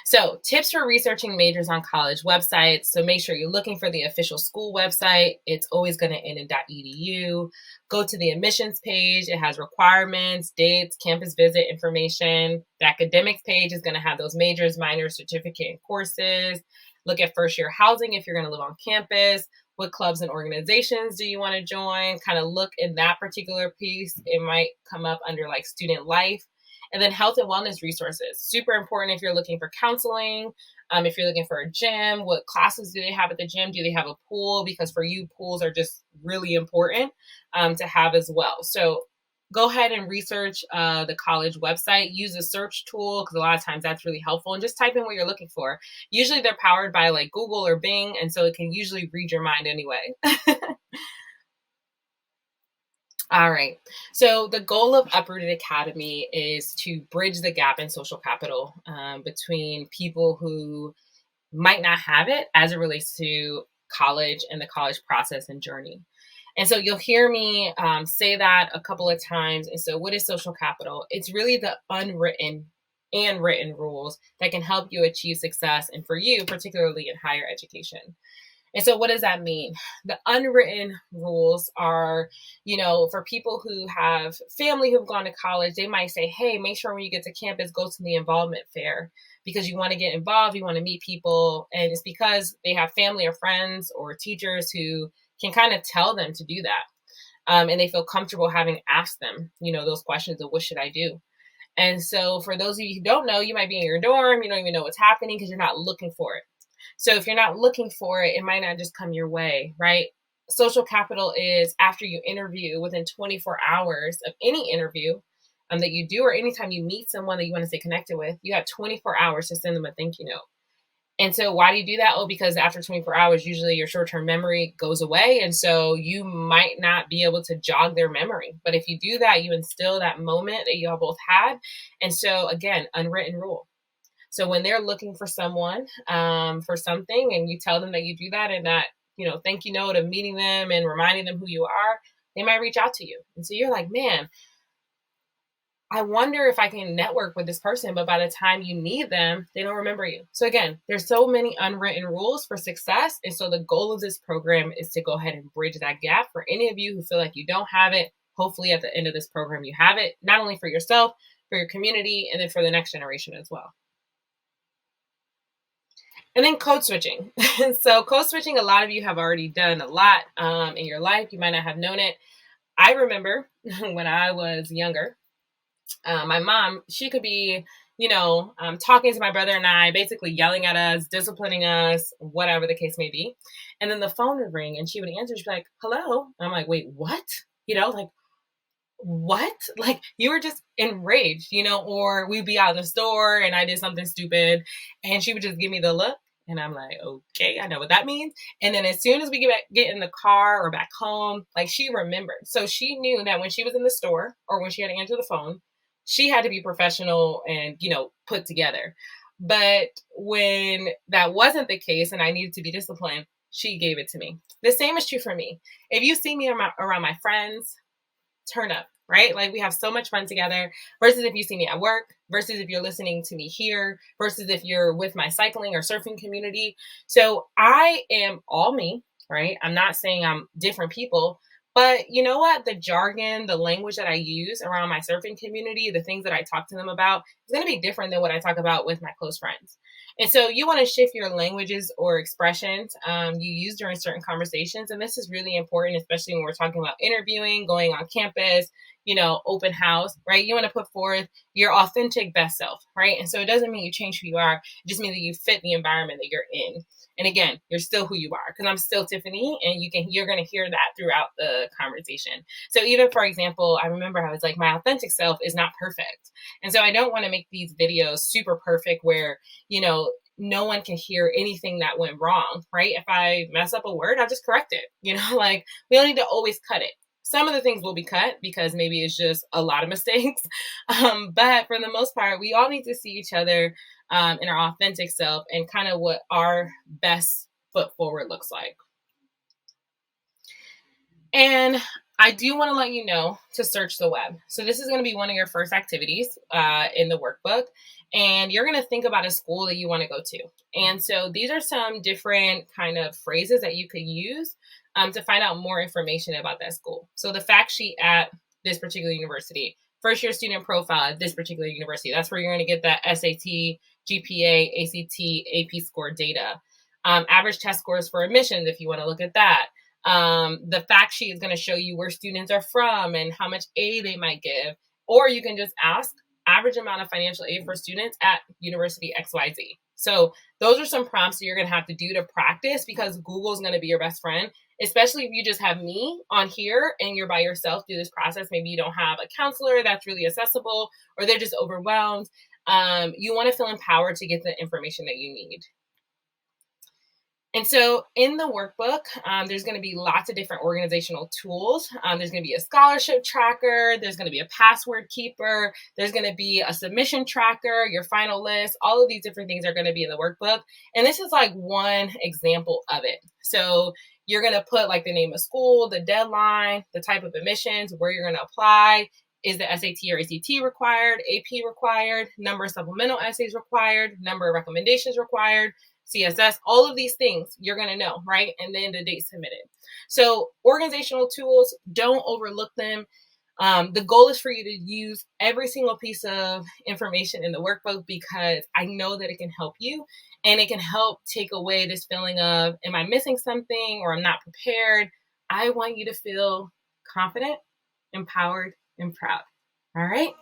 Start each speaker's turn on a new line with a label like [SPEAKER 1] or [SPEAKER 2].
[SPEAKER 1] So tips for researching majors on college websites. So make sure you're looking for the official school website. It's always going to end in .edu. Go to the admissions page. It has requirements, dates, campus visit information. The academics page is going to have those majors, minors, certificate, and courses. Look at first year housing if you're going to live on campus. What clubs and organizations do you want to join? Kind of look in that particular piece. It might come up under like student life. And then health and wellness resources. Super important if you're looking for counseling, if you're looking for a gym, what classes do they have at the gym? Do they have a pool? Because for you, pools are just really important to have as well. So go ahead and research the college website. Use a search tool because a lot of times that's really helpful. And just type in what you're looking for. Usually they're powered by like Google or Bing, and so it can usually read your mind anyway. All right. So the goal of Uprooted Academy is to bridge the gap in social capital between people who might not have it as it relates to college and the college process and journey. And so you'll hear me say that a couple of times. And so what is social capital? It's really the unwritten and written rules that can help you achieve success, and for you, particularly in higher education. And so what does that mean? The unwritten rules are, for people who have family who've gone to college, they might say, hey, make sure when you get to campus, go to the involvement fair because you want to get involved, you want to meet people. And it's because they have family or friends or teachers who can kind of tell them to do that. And they feel comfortable having asked them, those questions of what should I do? And so for those of you who don't know, you might be in your dorm, you don't even know what's happening because you're not looking for it. So if you're not looking for it, it might not just come your way, right? Social capital is after you interview within 24 hours of any interview that you do, or anytime you meet someone that you want to stay connected with, you have 24 hours to send them a thank you note. And so why do you do that? Oh, because after 24 hours, usually your short-term memory goes away. And so you might not be able to jog their memory. But if you do that, you instill that moment that you all both had. And so again, unwritten rule. So when they're looking for someone for something and you tell them that you do that and that, thank you note of meeting them and reminding them who you are, they might reach out to you. And so you're like, man, I wonder if I can network with this person, but by the time you need them, they don't remember you. So again, there's so many unwritten rules for success. And so the goal of this program is to go ahead and bridge that gap for any of you who feel like you don't have it. Hopefully at the end of this program, you have it, not only for yourself, for your community, and then for the next generation as well. And then code switching. So code switching, a lot of you have already done a lot in your life. You might not have known it. I remember when I was younger, my mom, she could be, talking to my brother and I, basically yelling at us, disciplining us, whatever the case may be. And then the phone would ring and she would answer. She'd be like, hello. And I'm like, wait, what? What? Like you were just enraged, or we'd be out in the store and I did something stupid and she would just give me the look. And I'm like, okay, I know what that means. And then as soon as we get in the car or back home, like she remembered. So she knew that when she was in the store or when she had to answer the phone, she had to be professional and, put together. But when that wasn't the case and I needed to be disciplined, she gave it to me. The same is true for me. If you see me around my friends, turn up, right? Like we have so much fun together versus if you see me at work, versus if you're listening to me here, versus if you're with my cycling or surfing community. So I am all me, right? I'm not saying I'm different people, but you know what? The jargon, the language that I use around my surfing community, the things that I talk to them about is going to be different than what I talk about with my close friends. And so you want to shift your languages or expressions you use during certain conversations. And this is really important, especially when we're talking about interviewing, going on campus, open house, right? You want to put forth your authentic best self, right? And so it doesn't mean you change who you are. It just means that you fit the environment that you're in. And again, you're still who you are because I'm still Tiffany and you're going to hear that throughout the conversation. So even, for example, I remember I was like, my authentic self is not perfect. And so I don't want to make these videos super perfect where, no one can hear anything that went wrong, right? If I mess up a word, I'll just correct it. Like we don't need to always cut it. Some of the things will be cut because maybe it's just a lot of mistakes. But for the most part, we all need to see each other in our authentic self and kind of what our best foot forward looks like. And I do want to let you know to search the web. So this is going to be one of your first activities in the workbook, and you're going to think about a school that you want to go to. And so these are some different kind of phrases that you could use to find out more information about that school. So the fact sheet at this particular university, first year student profile at this particular university. That's where you're going to get that SAT, GPA, ACT, AP score data. Average test scores for admissions, if you want to look at that. The fact sheet is going to show you where students are from and how much aid they might give. Or you can just ask average amount of financial aid for students at University XYZ. So those are some prompts that you're going to have to do to practice, because Google is going to be your best friend, especially if you just have me on here and you're by yourself through this process. Maybe you don't have a counselor that's really accessible, or they're just overwhelmed. You want to feel empowered to get the information that you need. And so in the workbook, there's going to be lots of different organizational tools. There's going to be a scholarship tracker. There's going to be a password keeper. There's going to be a submission tracker, your final list. All of these different things are going to be in the workbook. And this is like one example of it. So you're going to put like the name of school, the deadline, the type of admissions, where you're going to apply. Is the SAT or ACT required, AP required, number of supplemental essays required, number of recommendations required, CSS, all of these things you're going to know, right? And then the date submitted. So organizational tools, don't overlook them. The goal is for you to use every single piece of information in the workbook, because I know that it can help you, and it can help take away this feeling of, am I missing something, or I'm not prepared? I want you to feel confident, empowered, and proud. All right.